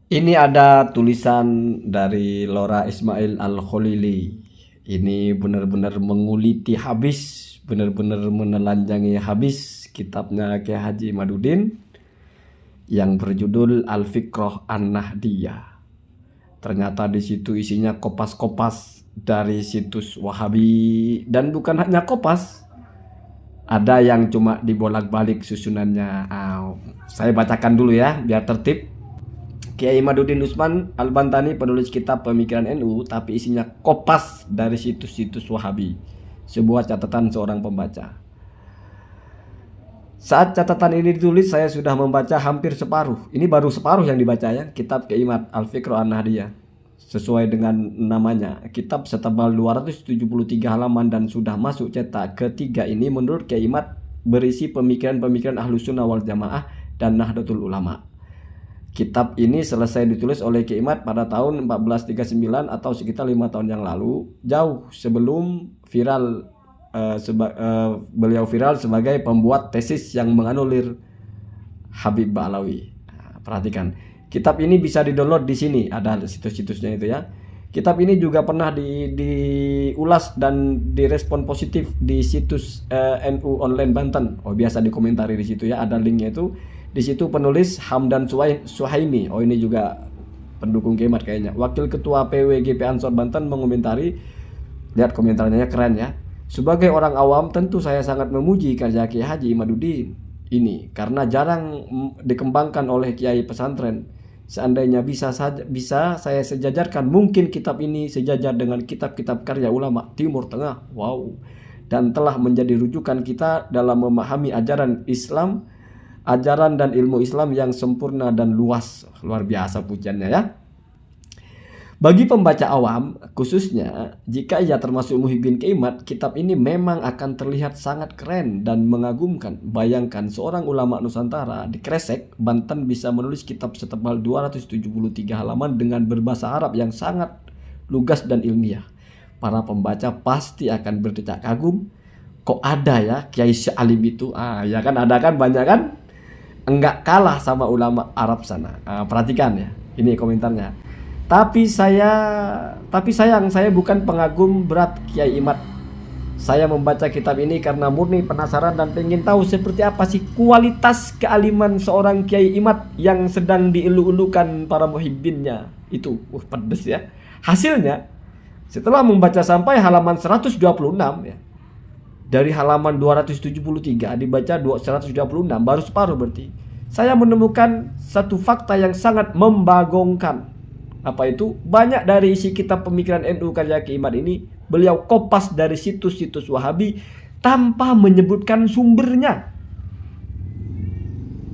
Ini ada tulisan dari Lora Ismail Al-Khalili. Ini benar-benar menguliti habis, benar-benar menelanjangi habis kitabnya Kiai Haji Madudin yang berjudul Al-Fiqroh An-Nahdiyah. Ternyata di situ isinya kopas-kopas dari situs Wahabi, dan bukan hanya kopas, ada yang cuma dibolak-balik susunannya. Saya bacakan dulu ya biar tertib. Kiai Madudin Usman Al-Bantani penulis kitab Pemikiran NU, tapi isinya kopas dari situs-situs Wahabi. Sebuah catatan seorang pembaca. Saat catatan ini ditulis, saya sudah membaca hampir separuh. Ini baru separuh yang dibaca ya. Kitab Kiai Imad Al-Fiqh An-Nahdiyah. Sesuai dengan namanya, kitab setebal 273 halaman dan sudah masuk cetak ketiga ini menurut Kiai Imad berisi pemikiran-pemikiran Ahlus Sunnah wal Jamaah dan Nahdlatul Ulama. Kitab ini selesai ditulis oleh Kiai Imad pada tahun 1439 atau sekitar 5 tahun yang lalu, jauh sebelum beliau viral sebagai pembuat tesis yang menganulir Habib Ba'alawi. Perhatikan, kitab ini bisa di-download di sini, ada situs-situsnya itu ya. Kitab ini juga pernah diulas dan direspon positif di situs NU Online Banten. Biasa dikomentari di situ ya, ada linknya itu. Di situ penulis Hamdan Suhaimi, ini juga pendukung Kemat kayaknya. Wakil Ketua PWGP Ansor Banten mengomentari, lihat komentarnya keren ya. Sebagai orang awam tentu saya sangat memuji karya Kiai Haji Madudin ini karena jarang dikembangkan oleh kiai pesantren. Seandainya bisa saya sejajarkan, mungkin kitab ini sejajar dengan kitab-kitab karya ulama Timur Tengah. Wow. Dan telah menjadi rujukan kita dalam memahami ajaran Islam, ajaran dan ilmu Islam yang sempurna dan luas. Luar biasa pujiannya ya. Bagi pembaca awam, khususnya jika ia termasuk muhibbin Kemat, kitab ini memang akan terlihat sangat keren dan mengagumkan. Bayangkan seorang ulama Nusantara di Kresek, Banten bisa menulis kitab setebal 273 halaman dengan berbahasa Arab yang sangat lugas dan ilmiah. Para pembaca pasti akan berdecak kagum. Kok ada ya Kiai Alim itu? Ya kan, ada kan, banyak kan? Enggak kalah sama ulama Arab sana. Perhatikan ya, ini komentarnya. Tapi sayang saya bukan pengagum berat Kiai Imad. Saya membaca kitab ini karena murni penasaran dan pengen tahu seperti apa sih kualitas kealiman seorang Kiai Imad yang sedang dielu-elukan para muhibbinnya. Itu pedes ya. Hasilnya, setelah membaca sampai halaman 126 ya, dari halaman 273 dibaca 126, baru separuh berarti, saya menemukan satu fakta yang sangat membagongkan. Apa itu? Banyak dari isi kitab Pemikiran NU karya Kiai Imad ini beliau kopas dari situs-situs Wahabi tanpa menyebutkan sumbernya.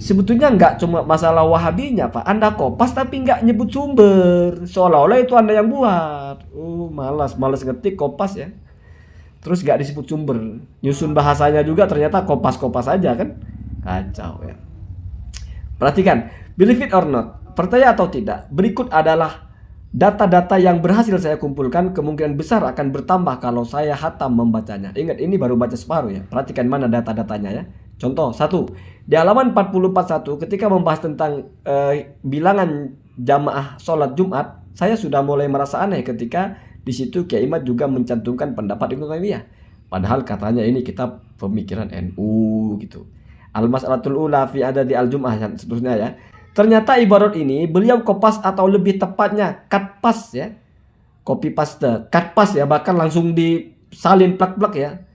Sebetulnya nggak cuma masalah Wahabinya Pak, Anda kopas tapi nggak nyebut sumber, seolah-olah itu Anda yang buat. Malas ngetik, kopas ya. Terus gak disebut sumber, nyusun bahasanya juga ternyata kopas-kopas aja kan, kacau ya. Perhatikan, believe it or not, percaya atau tidak, berikut adalah data-data yang berhasil saya kumpulkan, kemungkinan besar akan bertambah kalau saya hatam membacanya. Ingat, ini baru baca separuh ya, perhatikan mana data-datanya ya. Contoh, 1, di halaman 44.1 ketika membahas tentang bilangan jamaah sholat Jumat, saya sudah mulai merasa aneh ketika di situ Kiai Imad juga mencantumkan pendapat Ibnu Taimiyah. Padahal katanya ini kitab Pemikiran NU gitu. Al-Mas'alatul Ula fi Adadi Al-Jum'ah dan seterusnya ya. Ternyata ibarat ini beliau kopas atau lebih tepatnya cut paste ya. Copy paste, cut paste ya, bahkan langsung disalin plak-plak ya.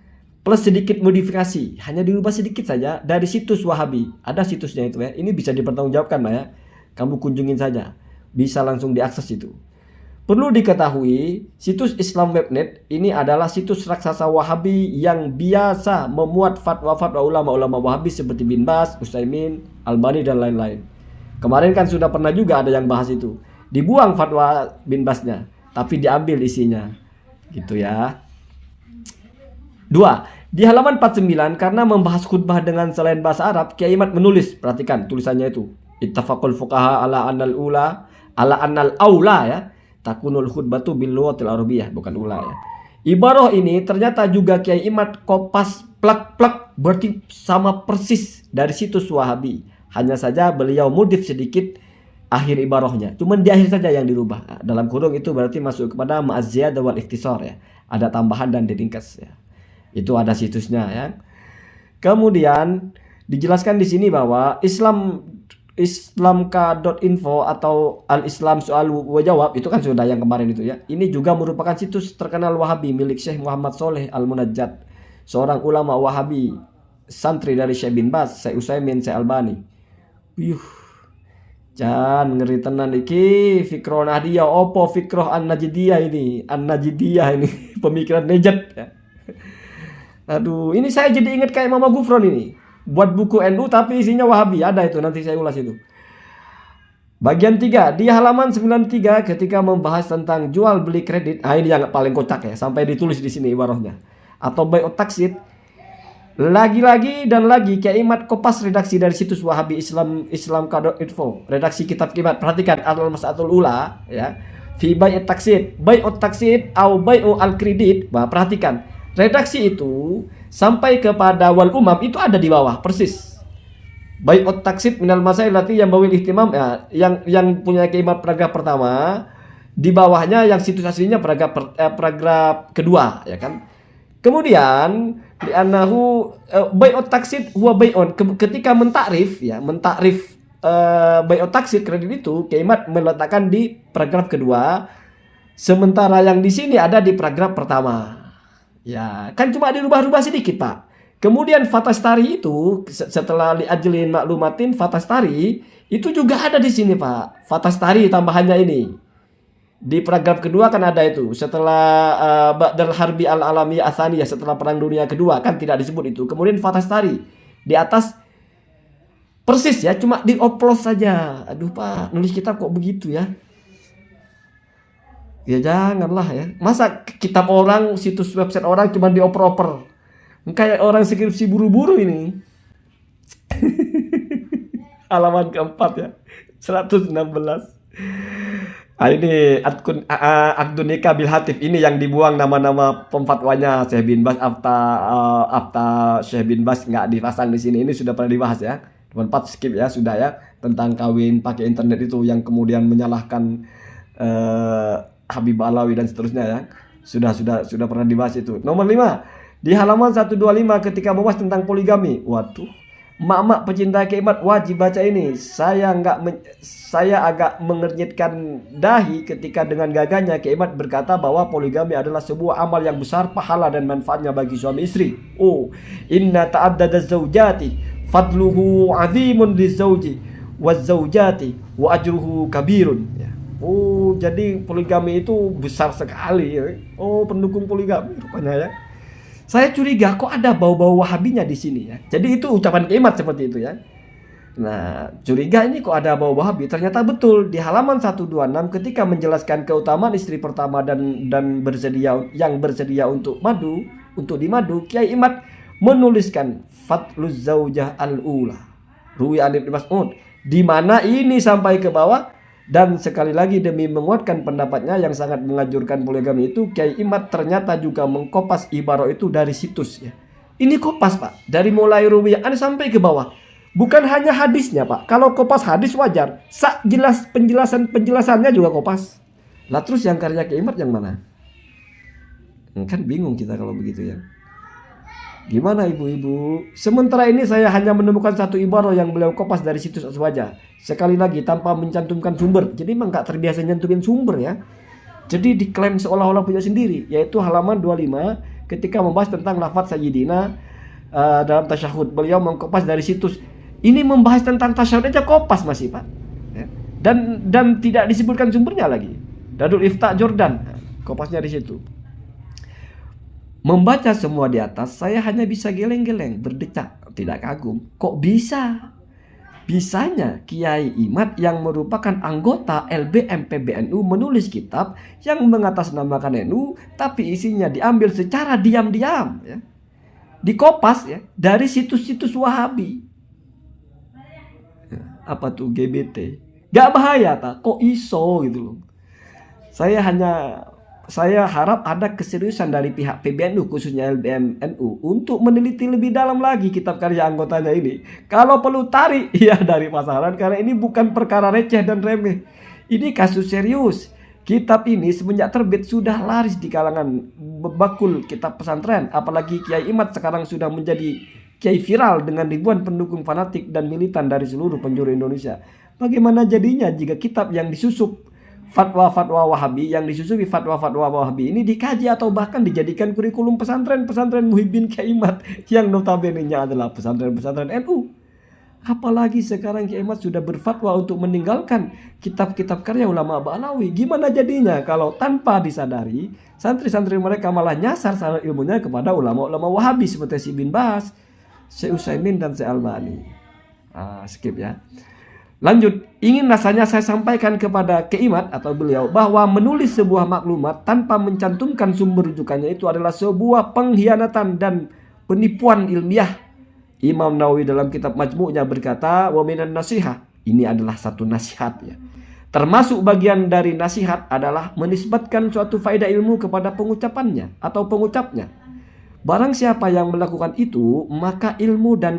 Plus sedikit modifikasi, hanya dirubah sedikit saja dari situs Wahabi. Ada situsnya itu ya. Ini bisa dipertanggungjawabkan Pak ya. Kamu kunjungin saja. Bisa langsung diakses itu. Perlu diketahui, situs Islam Webnet ini adalah situs raksasa Wahabi yang biasa memuat fatwa-fatwa ulama-ulama Wahabi seperti Bin Bas, Utsaimin, Albani dan lain-lain. Kemarin kan sudah pernah juga ada yang bahas itu. Dibuang fatwa Bin Basnya, tapi diambil isinya. Gitu ya. 2. Di halaman 49 karena membahas khutbah dengan selain bahasa Arab, Kiai Imad menulis, perhatikan tulisannya itu. Ittafaqul fuqaha ala annal aula ya. Takunul khutbatu bil lughatil arabiyyah, bukan ula ya. Ibarah ini ternyata juga Kiai Imad kopas plak-plak, berarti sama persis dari situs Wahabi. Hanya saja beliau modif sedikit akhir ibarahnya. Cuman di akhir saja yang dirubah. Nah, dalam kurung itu berarti masuk kepada ma'az-ziyadah wal ikhtisar ya. Ada tambahan dan diringkas ya. Itu ada situsnya ya. Kemudian dijelaskan di sini bahwa islamka.info atau al-Islam soal wa jawab itu kan sudah yang kemarin itu ya. Ini juga merupakan situs terkenal Wahabi milik Syekh Muhammad Soleh Al-Munajjad, seorang ulama Wahabi, santri dari Syekh bin Baz, Syekh Utsaimin, Syekh Albani. Jangan ngeri tenan iki fikroh Nahdiyah opo fikroh An-Najdiyah ini. An-Najdiyah ini pemikiran Najd ya. Aduh, ini saya jadi ingat kayak Mama Gufron ini. Buat buku NU tapi isinya Wahabi. Ada itu, nanti saya ulas itu. Bagian 3 di halaman 93 ketika membahas tentang jual beli kredit. Nah, ini yang paling kocak ya, sampai ditulis di sini ibarahnya. Atau bai'ut taksid. Lagi-lagi dan lagi Kiai Imad kopas redaksi dari situs Wahabi islamka.info, redaksi kitab Kimat. Perhatikan al-mas'atul ula ya. Fi bai'ut taksid, bai'ut taksid au bai'u al-kredit. Bah, perhatikan. Redaksi itu sampai kepada wal umam itu ada di bawah persis. Bai'ut taksid minal masailati yang bawil ihtimam ya, yang punya Kiai Imad paragraf pertama, di bawahnya yang situs aslinya paragraf kedua ya kan. Kemudian di anahu bai'ut taksid huwa bai'un, ketika mentakrif bai'ut taksid kredit itu Kiai Imad meletakkan di paragraf kedua, sementara yang di sini ada di paragraf pertama. Ya, kan cuma dirubah-rubah sedikit, Pak. Kemudian Fatastari itu setelah li'ajlin maklumatin Fatastari itu juga ada di sini, Pak. Fatastari tambahannya ini. Di paragraf kedua kan ada itu. Setelah Ba'dal Harbi Al-Alami Atsaniyah, setelah Perang Dunia Kedua kan tidak disebut itu. Kemudian Fatastari di atas persis ya, cuma dioplos saja. Aduh, Pak, nulis kitab kok begitu ya? Ya janganlah ya. Masa kitab orang, situs website orang cuma dioper-oper. Kayak orang skripsi buru-buru ini. Halaman keempat ya. 116. Ini akdun nikah bil hatif, ini yang dibuang nama-nama pemfatwanya Syekh bin Baz, Afta Syekh bin Baz nggak dipasang di sini. Ini sudah pernah dibahas ya. 4 skip ya sudah ya, tentang kawin pakai internet itu yang kemudian menyalahkan Habib Alawi dan seterusnya ya. Sudah pernah dibahas itu. Nomor 5 di halaman 125 ketika membahas tentang poligami. Waduh, mak-mak pecinta Kiai Imad wajib baca ini. Saya agak mengernyitkan dahi ketika dengan gagahnya Kiai Imad berkata bahwa poligami adalah sebuah amal yang besar pahala dan manfaatnya bagi suami istri. Oh, inna ta'addada zaujati fadluhu azimun lizauji wazaujati wa ajruhu kabirun ya. Oh, jadi poligami itu besar sekali ya. Oh, pendukung poligami rupanya ya. Saya curiga kok ada bau-bau Wahabinya di sini ya. Jadi itu ucapan Kiai Imad seperti itu ya. Nah, curiga ini kok ada bau Wahabi. Ternyata betul di halaman 126 ketika menjelaskan keutamaan istri pertama dan bersedia untuk dimadu, Kiai Imad menuliskan fatluz zaujah al-ula. Ruwi an Ibnu Mas'ud, di mana ini sampai ke bawah. Dan sekali lagi demi menguatkan pendapatnya yang sangat mengajurkan poligami itu, Kiai Imad ternyata juga mengkopas ibarah itu dari situs ya. Ini kopas, Pak, dari mulai ruwiyah sampai ke bawah. Bukan hanya hadisnya, Pak. Kalau kopas hadis wajar. Jelas penjelasannya juga kopas. Lah terus yang karya Kiai Imad yang mana? Kan bingung kita kalau begitu ya. Gimana ibu-ibu? Sementara ini saya hanya menemukan satu ibarah yang beliau kopas dari situs Aswaja. Sekali lagi tanpa mencantumkan sumber. Jadi memang gak terbiasa nyantumin sumber ya. Jadi diklaim seolah-olah punya sendiri. Yaitu halaman 25 ketika membahas tentang lafaz Sayyidina dalam tasyahud. Beliau mengkopas dari situs. Ini membahas tentang tasyahud aja kopas masih, Pak ya. Dan tidak disebutkan sumbernya lagi. Darul Ifta Jordan, kopasnya di situ. Membaca semua di atas, saya hanya bisa geleng-geleng, berdecak, tidak kagum. Kok bisa? Bisanya Kiai Imad yang merupakan anggota LBM PBNU menulis kitab yang mengatasnamakan NU, tapi isinya diambil secara diam-diam, ya. Dikopas ya dari situs-situs Wahabi. Apa tuh GBT? Gak bahaya tak? Kok iso gitu loh? Saya hanya saya harap ada keseriusan dari pihak PBNU, khususnya LBM NU, untuk meneliti lebih dalam lagi kitab karya anggotanya ini. Kalau perlu tarik ya dari pasaran, karena ini bukan perkara receh dan remeh. Ini kasus serius. Kitab ini semenjak terbit sudah laris di kalangan bakul kitab pesantren. Apalagi Kiai Imad sekarang sudah menjadi kiai viral dengan ribuan pendukung fanatik dan militan dari seluruh penjuru Indonesia. Bagaimana jadinya jika kitab yang disusup fatwa-fatwa Wahabi, yang disusupi fatwa-fatwa Wahabi ini dikaji atau bahkan dijadikan kurikulum pesantren Muhyiddin Kiai Imad yang notabene-nya adalah pesantren-pesantren NU. Apalagi sekarang Kiai Imad sudah berfatwa untuk meninggalkan kitab-kitab karya ulama Ba'alawi. Gimana jadinya kalau tanpa disadari santri-santri mereka malah nyasar saran ilmunya kepada ulama-ulama Wahabi seperti si Bin Bas, Syekh Utsaimin dan Syekh Albani. Skip ya. Lanjut, ingin rasanya saya sampaikan kepada Kiai Imad atau beliau bahwa menulis sebuah maklumat tanpa mencantumkan sumber rujukannya itu adalah sebuah pengkhianatan dan penipuan ilmiah. Imam Nawawi dalam kitab Majmu'nya berkata, wa minan nasihah, ini adalah satu nasihat ya. Termasuk bagian dari nasihat adalah menisbatkan suatu faedah ilmu kepada pengucapannya atau pengucapnya. Barang siapa yang melakukan itu, maka ilmu dan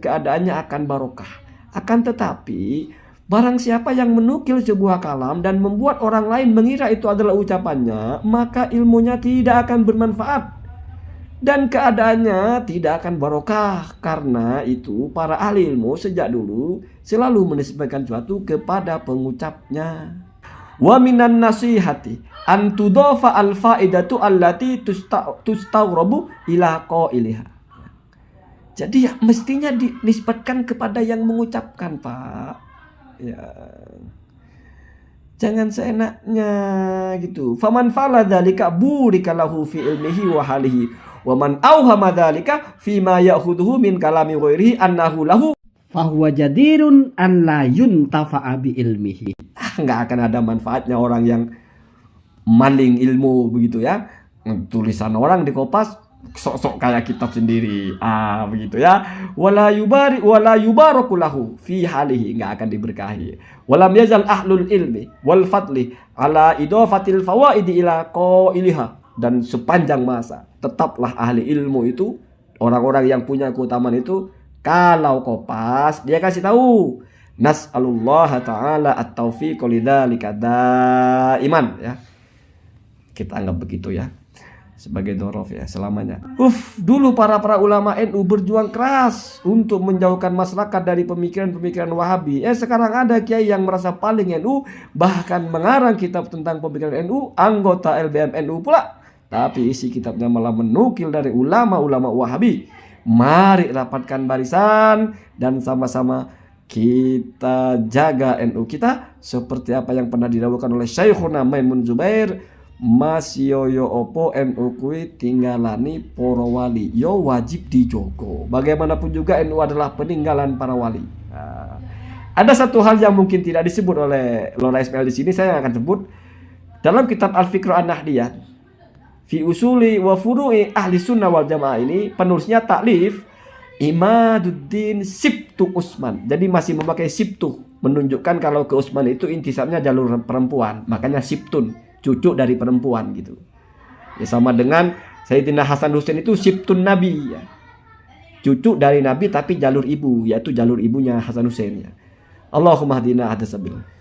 keadaannya akan barokah. Akan tetapi, barang siapa yang menukil sebuah kalam dan membuat orang lain mengira itu adalah ucapannya, maka ilmunya tidak akan bermanfaat dan keadaannya tidak akan barokah. Karena itu para ahli ilmu sejak dulu selalu menisbatkan suatu kepada pengucapnya. Wa minan nasihati an tudafa al faidatu allati tustaghrabu ila qailiha. Jadi ya mestinya dinisbatkan kepada yang mengucapkan, Pak. Ya. Jangan seenaknya gitu. Faman fa'ala dzalika burika lahu fi ilmihi wa halihi. Wa man awhama dzalika fi ma ya'khudhuhu min kalami ghairihi annahu lahu fahuwa jadirun an la yuntafa'a bi ilmihi. Enggak akan ada manfaatnya orang yang maling ilmu begitu ya. Tulisan orang di Kompas sok-sok kayak kitab sendiri, begitu ya. Wala yubaraku lahu fi halihi, enggak akan diberkahi. Walam yazal ahlul ilmi wal fadli ala idafatil fawaidi ila qailiha, dan sepanjang masa tetaplah ahli ilmu itu, orang-orang yang punya keutamaan itu, kalau Kompas dia kasih tahu nas'alullah ta'ala at-taufiq lidzalika daiman ya. Kita anggap begitu ya, sebagai dorof ya selamanya. Dulu para ulama NU berjuang keras untuk menjauhkan masyarakat dari pemikiran-pemikiran Wahabi. Sekarang ada kiai yang merasa paling NU, bahkan mengarang kitab tentang pemikiran NU, anggota LBM NU pula. Tapi isi kitabnya malah menukil dari ulama-ulama Wahabi. Mari rapatkan barisan dan sama-sama kita jaga NU kita seperti apa yang pernah didawuhkan oleh Syekhuna Maimun Zubair. Mas yo opo NU kui tinggalani para wali, yo wajib dijogo. Bagaimanapun juga NU adalah peninggalan para wali. Ada satu hal yang mungkin tidak disebut oleh Lora Ismail di sini, saya akan sebut. Dalam kitab Al-Fiqh An-Nahdiyah fi usuli wa furu'i ahli sunnah wal jamaah ini, penulisnya taklif Imaduddin Sibtu Utsman. Jadi masih memakai Sibtu, menunjukkan kalau ke Utsman itu intisabnya jalur perempuan, makanya Sibtun, cucu dari perempuan gitu. Ya sama dengan Sayyidina Hasan Husain itu Sibtun Nabi ya. Cucu dari Nabi tapi jalur ibu, yaitu jalur ibunya Hasan Husain ya. Allahumma hadina hadasabil.